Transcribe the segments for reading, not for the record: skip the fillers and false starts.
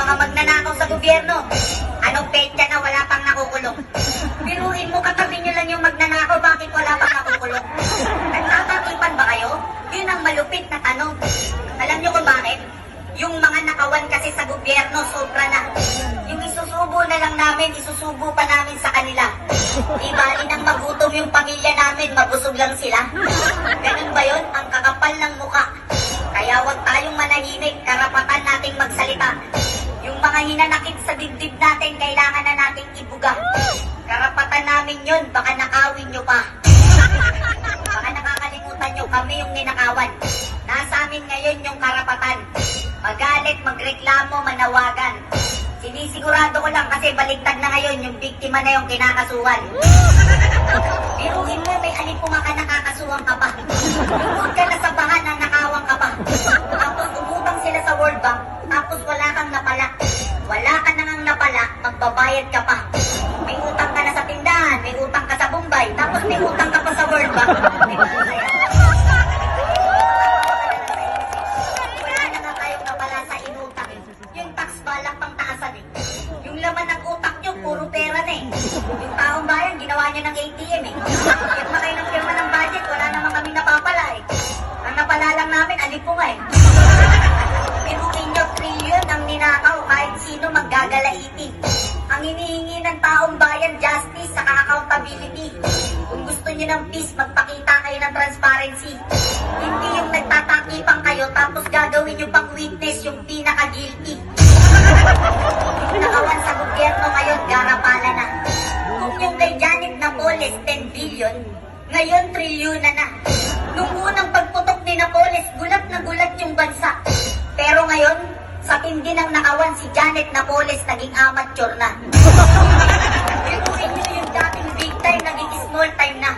mga magnanakaw sa gobyerno. Anong petsa na wala pang nakukulong? Biruin mo, katabi nyo lang yung magnanakaw, bakit wala pang nakukulong? Nagtatakipan ba kayo? Yun ang malupit na tanong. Alam nyo kung bakit? Yung mga nakawan kasi sa gobyerno, sobra na. Yung isusubo na lang namin, isusubo pa namin sa kanila. Di bali nang magutom yung pamilya namin, mabusog lang sila. Ganun ba yun? Ang kakapal ng muka. Kaya wag tayong manahimik, karapatan nating magsalita. Yung mga hinanakit sa dibdib natin, kailangan na nating ibuga. Karapatan namin yun, baka nakawin nyo pa. Baka nakakalimutan nyo, kami yung ninakawan. Nasa amin ngayon yung karapatan. Magalit, magreklamo, manawagan. Sinisigurado ko lang kasi baligtad na ngayon, yung biktima na yung kinakasuhan. Biruin mo, may alipunga ka, nakakasuhan ka pa. Lugod ka na sa bahan na nakawang ka pa. Tapos umutang sila sa World Bank, tapos wala kang napala. Wala ka na ngang napala, magbabayad ka pa. May utang ka na sa tindahan, may utang ka sa Bombay, tapos may utang ka pa sa World Bank. Di ba masaya? Wala na nga kayong napala sa inutang. Yung tax balak pang taasan eh. Yung laman ng utak nyo, puro pera na eh. Yung taong bayan, ginawa nyo ng ATM eh. Pirma kayo ng pirma ng budget, wala naman kami napapala eh. Ang napala lang namin, alipunga eh. Pinukin nyo, trillion ang ninakaw, kahit sino maggagalaiti. Ang hinihingi ng taong bayan, justice, saka accountability. Kung gusto nyo ng peace, magpakita kayo ng transparency. Hindi yung nagtatakipang kayo, tapos gagawin nyo pang witness yung pinaka-guilty. Yung nakawan sa gobyerno ngayon, garapala na. Kung yung kay Janet Napoles, 10 billion, ngayon trilyon na. Nung unang pagputok ni Napoles, gulat na gulat yung bansa. Pero ngayon, sa tindi ng nakawan si Janet Napoles, naging amateur na. Biruin nyo yung dating big time, naging small time na.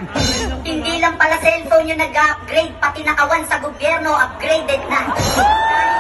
Hindi lang pala cellphone yung nag-upgrade, pati nakawan sa gobyerno, upgraded na. Dahil